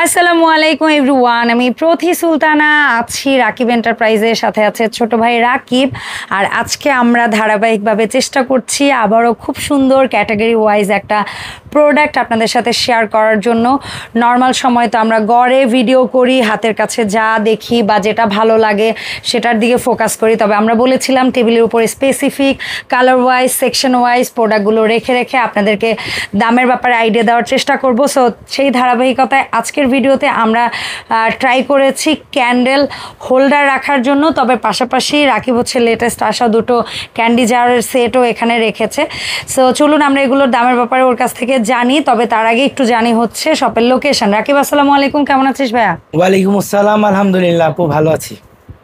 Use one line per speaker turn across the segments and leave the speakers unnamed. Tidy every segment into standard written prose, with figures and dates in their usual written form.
আসসালামু আলাইকুম এভরিওয়ান, আমি প্রথি সুলতানা আছি রাকিব এন্টারপ্রাইজের সাথে আছে ছোট ভাই রাকিব। আর আজকে আমরা ধারাবাহিকভাবে চেষ্টা করছি আবারও খুব সুন্দর ক্যাটাগরি ওয়াইজ একটা প্রোডাক্ট আপনাদের সাথে শেয়ার করার জন্য। নর্মাল সময় তো আমরা গড়ে ভিডিও করি, হাতের কাছে যা দেখি বা যেটা ভালো লাগে সেটার দিকে ফোকাস করি, তবে আমরা বলেছিলাম টেবিলের উপর specific colour wise section wise প্রোডাক্টগুলো রেখে রেখে আপনাদেরকে দামের ব্যাপারে আইডিয়া দেওয়ার চেষ্টা করব। সো সেই ধারাবাহিকতায় আজকের ভিডিওতে আমরা ট্রাই করেছি ক্যান্ডেল হোল্ডার রাখার জন্য, তবে পাশাপাশি রাকিব হচ্ছে লেটেস্ট আসা দুটো ক্যান্ডি জারের সেটও এখানে রেখেছে। সো চলুন আমরা এগুলোর দামের ব্যাপারে ওর কাছ থেকে জানি, তবে তার আগে একটু জানি হচ্ছে শপের লোকেশন। রাকিব আসসালামু আলাইকুম, কেমন আছিস ভাইয়া?
ওয়ালাইকুম আসসালাম, আলহামদুলিল্লাহ আপু ভালো আছি।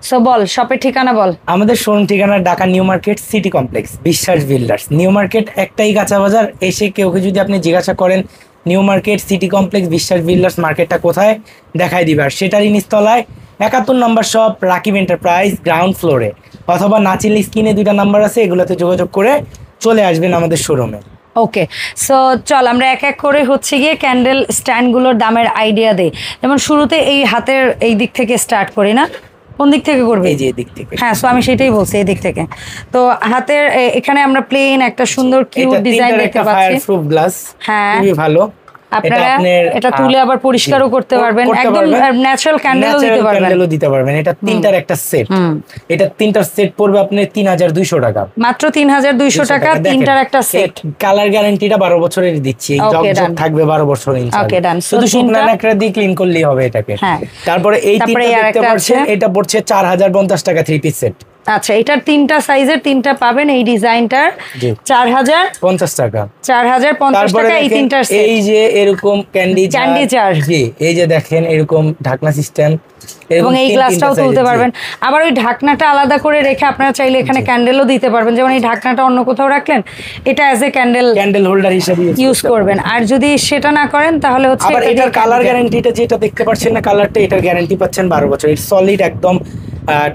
সো বল শপের ঠিকানা বল।
আমাদের শোরুম ঠিকানা Dhaka new market city complex বিশ্বাস বিল্ডার্স। নিউ মার্কেট একটাই কাঁচা বাজার, এসে কেউ যদি আপনি জিজ্ঞাসা করেন নিউ মার্কেট সিটি কমপ্লেক্স বিশ্বাস বিল্ডার্স মার্কেটটা কোথায়, দেখাই দিবে। আর সেটারই নিচতলায় 71 নম্বর শপ রাকিব এন্টারপ্রাইজ গ্রাউন্ড ফ্লোরে, অথবা নাচিল স্ক্রিনে দুইটা নাম্বার আছে, এগুলোতে যোগাযোগ করে চলে আসবেন আমাদের শোরুমে।
ওকে, সো চল আমরা এক এক করে হচ্ছে গিয়ে ক্যান্ডেল স্ট্যান্ডগুলোর দামের আইডিয়া দেই। যেমন শুরুতে এই হাতের এই দিক থেকে স্টার্ট করি না? কোন দিক থেকে করবে?
এই যে এই দিক থেকে।
হ্যাঁ, সো আমি সেটাই বলছি, এই দিক থেকে। তো হাতের এখানে আমরা প্লেন একটা সুন্দর কিউট ডিজাইন দেখতে পাচ্ছি।
ফায়ার প্রুফ গ্লাস,
হ্যাঁ
খুবই ভালো।
আপনারা এটা তুলে আবার পরিষ্কারও করতে পারবেন, একদম ন্যাচারাল ক্যান্ডেলও
দিতে পারবেন। এটা তিনটার একটা সেট, এটা তিনটার সেট পড়বে আপনার 3200 টাকা,
মাত্র 3200 টাকা তিনটার একটা সেট।
কালার গ্যারান্টিটা 12 বছরের দিচ্ছি, জকজক থাকবে 12 বছর ইনশাআল্লাহ। শুধু শুকনা নাকড়া দিয়ে ক্লিন করলেই হবে এটাকে। তারপরে এই তিনটা দেখতে পাচ্ছেন, এটা পড়ছে 4050 টাকা 3 পিস সেট।
আচ্ছা, এটার তিনটা সাইজের তিনটা পাবেন, এই ডিজাইনটার 4050 টাকা। 4050 টাকা এই তিনটার সেট।
এই যে এরকম ক্যান্ডি জার, জি এই যে দেখেন এরকম ঢাকনা সিস্টেম,
এবং এই গ্লাসটাও তুলতে পারবেন। আবার ওই ঢাকনাটা আলাদা করে রেখে আপনারা চাইলে এখানে ক্যান্ডেলও দিতে পারবেন, যেমন এই ঢাকনাটা অন্য কোথাও রাখলেন, এটা অ্যাজ এ ক্যান্ডেল হোল্ডার হিসেবে ইউজ করবেন। আর যদি সেটা না করেন তাহলে হচ্ছে
আবার এটার কালার গ্যারান্টিটা যেটা দেখতে পাচ্ছেন না কালারটা, এটার গ্যারান্টি পাচ্ছেন 12 বছর। এটা সলিড একদম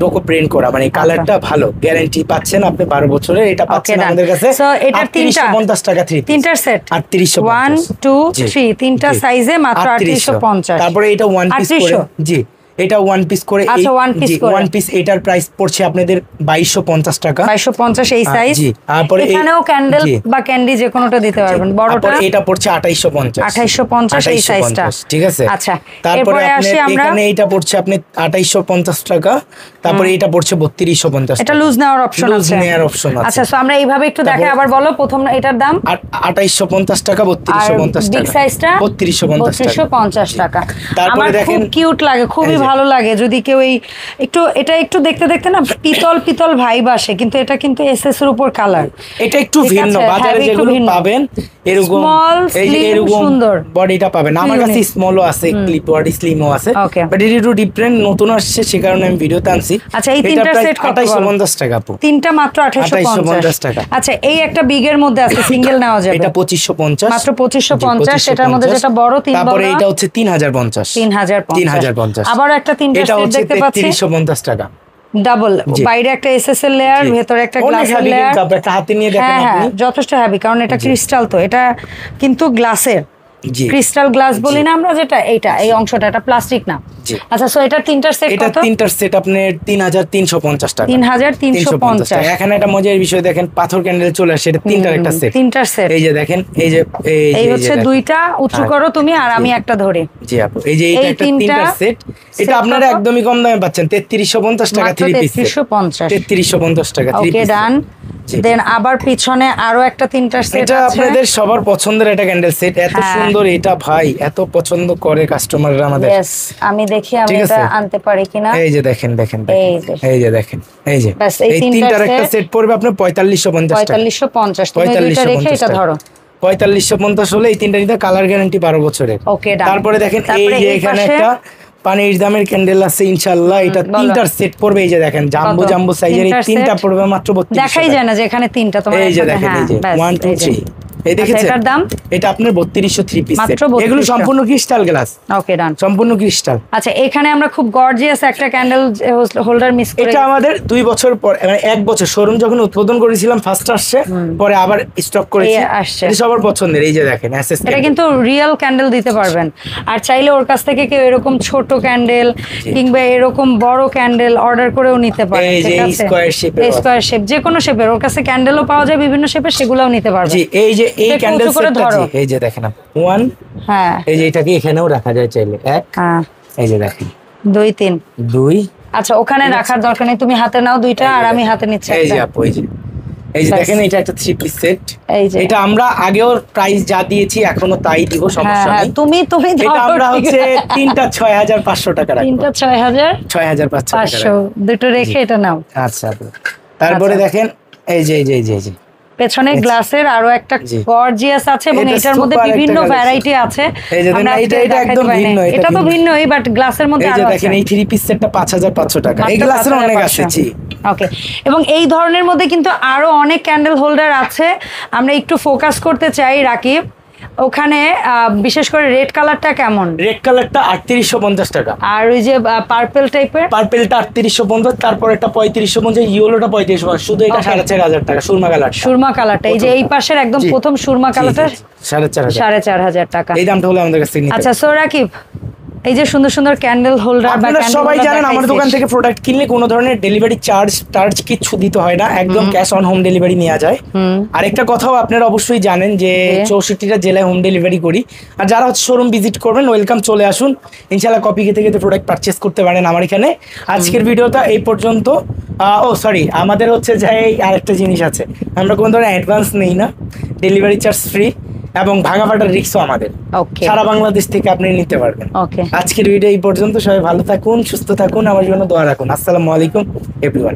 ডোকো প্রিন্ট করা, মানে কালারটা ভালো, গ্যারান্টি পাচ্ছেন আপনি 12 বছরের। এটা পাচ্ছেন আমাদের কাছে।
সো এটা
350 টাকা 3
তিনটার সেট
3850,
1 2 3 তিনটা সাইজে মাত্র 3850।
তারপরে এটা ওয়ান পিস করে, জি এটা ওয়ান পিস করে।
আচ্ছা, ওয়ান পিস
এটার প্রাইস পড়ছে আপনাদের 2250 টাকা।
2250 এই সাইজ।
জি, তারপরে
এখানেও ক্যান্ডেল বা ক্যান্ডি যে কোনোটা দিতে পারবেন। বড়টা
এটা পড়ছে 2850
এই সাইজটা,
ঠিক আছে।
আচ্ছা,
তারপরে এখানে এটা পড়ছে আপনি 2850 টাকা। তারপরে এটা পড়ছে 3250
এটা লুজ নেওয়ার অপশন আছে। আচ্ছা, সো আমরা এইভাবে একটু দেখাই। আবার বলো প্রথম এটার দাম
2850 টাকা, 3250 টাকা।
বিগ সাইজটা
3250
টাকা।
তারপরে দেখেন
খুব কিউট লাগে, খুবই ভালো লাগে যদি কেউ এই এটা একটু দেখতে দেখতে না পিতল ভাইব আসে, কিন্তু এটা কিন্তু এসএস এর উপর কালার।
এটা একটু ভিন্ন, বাজারে যেগুলো পাবেন এরকম
সুন্দর
বডিটা পাবেন। আমার কাছে স্মলও আছে, ক্লিপ বডি স্লিমও আছে, বাট এটা একটু ডিফারেন্ট, নতুন আসছে সে কারণে আমি ভিডিওতে আনছি।
আচ্ছা, এই তিনটা সেট কত?
2850 টাকা আপু।
তিনটা মাত্র 2850 টাকা। আচ্ছা, এই একটা বিগের মধ্যে আছে, সিঙ্গেল নেওয়া যাবে।
এটা 2550,
মাত্র 2550। সেটার মধ্যে যেটা বড় 3 বড়,
তারপরে এটা হচ্ছে 3050।
আবার একটা তিনটা সেট দেখতে পাচ্ছি
3350 টাকা
ডাবল। বাইরে একটা এসএস এর লেয়ার, ভেতরে একটা গ্লাসের লেয়ার।
একটা হাতে নিয়ে দেখেন আপনি,
যথেষ্ট হেভি, কারণ এটা ক্রিস্টাল, তো এটা কিন্তু গ্লাসের, ক্রিস্টাল গ্লাস বলি না আমরা যেটা, এইটা এই অংশটা এটা প্লাস্টিক না। আচ্ছা, সো এটা তিনটার সেট কত?
এটা তিনটার সেট আপনি 3350 টাকা।
3350।
এখানে একটা মজার বিষয় দেখেন, পাথর ক্যান্ডেল চলে আসে, এটা তিনটার একটা সেট। এই যে দেখেন, এই
হচ্ছে দুইটা উঁচু করো তুমি আর আমি একটা ধরে।
জি আপু, এই যে এটা একটা তিনটার সেট। এটা আপনারা একদমই কম দামে পাচ্ছেন, 3350 টাকা 3 পিস। 3350 টাকা 3 পিস।
ওকে, ডান। দেন আবার পিছনে আরো একটা তিনটার সেট আছে।
এটা আপনাদের সবার পছন্দের একটা ক্যান্ডেল সেট, এত সুন্দর, এটা ভাই এত পছন্দ করে কাস্টমাররা আমাদের।
यस, আমি দেখি আমি এটা আনতে পারি কিনা।
এই যে দেখেন এই যে দেখেন, এই যে এই তিনটার একটা সেট পড়বে আপনার 4550 টাকা।
4550। তুমি এটা রেখে এটা ধরো।
4550 হলে এই তিনটা নিতে কালার গ্যারান্টি 12 বছরের।
ওকে, ডান।
তারপরে দেখেন এই যে এখানে একটা পানির দামের ক্যান্ডেল আছে ইনশাআল্লাহ, এটা তিনটার সেট পড়বে। এই যে দেখেন জাম্বো সাইজের এই তিনটা পড়বে মাত্র 32।
দেখাই যায় না যে এখানে তিনটা, তোমার
এই যে দেখেন, এই যে 1 2 3 এই দেখেছেন
এটার দাম?
এটা আপনার 3200 3 পিস সেট।
মাত্র 3200
এগুলো সম্পূর্ণ ক্রিস্টাল গ্লাস।
ওকে ডান,
সম্পূর্ণ ক্রিস্টাল।
আচ্ছা এখানে আমরা খুব গর্জিয়াস একটা ক্যান্ডেল হোল্ডার মিস করে,
এটা আমাদের 2 বছর পর মানে 1 বছর শোরুম যখন উদ্বোধন করেছিলাম ফার্স্ট আসছে, পরে আবার স্টক করেছি।
আসছে।
এটা সবার পছন্দের, এই যে দেখেন এসএস।
এটা কিন্তু রিয়েল ক্যান্ডেল দিতে পারবেন, আর চাইলে ওর কাছ থেকে কেউ এরকম ছোট ক্যান্ডেল কিংবা এরকম বড় ক্যান্ডেল অর্ডার করেও নিতে পারে।
এই যে স্কয়ার শেপের,
স্কয়ার শেপ যে কোনো শেপের, ওর কাছে ক্যান্ডেলও পাওয়া যায় বিভিন্ন শেপের, সেগুলোও নিতে পারবে।
জি এই যে এই
একটু
ক্যান্ডেল
উঁচু করে
সেটটা,
ধরো।
জি এই যে দেখেন 1,
হ্যাঁ
এই যে এটাকে এখানেও রাখা যায় চাইলে, 1,
হ্যাঁ
এই যে দেখেন
2 3।
2,
আচ্ছা ওখানে রাখার দরকার নেই, তুমি হাতে নাও দুইটা আর আমি হাতে নিচ্ছি
এই যে
একটা।
আপু এই যে দেখেন এটা একটা 3 পিস সেট।
এই যে
এটা আমরা আগেও প্রাইস যা দিয়েছি এখনো তাই দিব, সমস্যা
হ্যাঁ
নেই।
তুমি
এটা
ধরো,
আমরা
ঠিক
হচ্ছে
আছে।
3টা 6500 টাকা রাখবো।
3টা 6500
6500
দুটো রেখে এটা নাও।
আচ্ছা আপু তারপরে
আচ্ছা।
দেখেন এই যে এই যে এই যে এই যে
পেছনে গ্লাসের আরো একটা
জি।
গর্জিয়াস আছে এবং
এটা
এটার মধ্যে
super একটা
বিভিন্ন
collection।
ভ্যারাইটি আছে।
এই যে দেখেন,
আমরা
এটা
আপনাদের
একদম
দেখাতে পারি
ভিন্ন,
না।
এটা
এটা তো
ভিন্ন।
ভিন্নই, বাট গ্লাসের মধ্যে
এই যে
আরো আছে।
দেখেন এই 3 পিস সেটটা 5500 টাকা। এই
মাত্র
গ্লাসের অনেক আছে
5500
জি।
ওকে, এবং এই ধরনের মধ্যে কিন্তু আরো অনেক ক্যান্ডেল হোল্ডার আছে। আমরা একটু ফোকাস করতে চাই রাকিব, ওখানে বিশেষ করে রেড কালারটা কেমন,
রেড কালারটা 3850 টাকা,
আর ওই যে পার্পল টাইপের
পার্পলটা 3850, তারপর একটা 3550, ইয়েলোটা 3550, শুধু এটা
Okay.
4500 টাকা সুরমা কালার।
সুরমা কালারটা, এই যে এই পাশের একদম
জি।
প্রথম সুরমা কালারটা
4500।
4500 টাকা।
এই দামটা হলো আমাদের কাছে নিতে
আচ্ছা সো রাকিব, এই যে সুন্দর সুন্দর ক্যান্ডেল হোল্ডার বা
আপনারা
ক্যান্ডেল
সবাই জানেন আমার দোকান থেকে প্রোডাক্ট কিনলে কোনো ধরনের ডেলিভারি চার্জ কিচ্ছু দিতে হয় না, একদম ক্যাশ অন হোম ডেলিভারি নেওয়া যায়। আরেকটা কথাও আপনারা অবশ্যই জানেন যে 64টা জেলায় হোম ডেলিভারি করি। আর যারা হচ্ছে শোরুম ভিজিট করবেন ওয়েলকাম, চলে আসুন ইনশাআল্লাহ কপি খেতে খেতে প্রোডাক্ট পারচেস করতে পারেন আমার এখানে। আজকের ভিডিওটা এই পর্যন্ত। ও সরি, আমাদের হচ্ছে যে আরেকটা জিনিস আছে, আমরা কোনো ধরনের অ্যাডভান্স নেই না, ডেলিভারি চার্জ ফ্রি এবং ভাঙা ফাটার রিস্কও আমাদের।
ওকে
সারা বাংলাদেশ থেকে আপনি নিতে পারবেন।
ওকে,
আজকের ভিডিও এই পর্যন্ত, সবাই ভালো থাকুন, সুস্থ থাকুন, আমার জন্য দোয়া রাখুন। আসসালামু আলাইকুম এভরিওয়ান।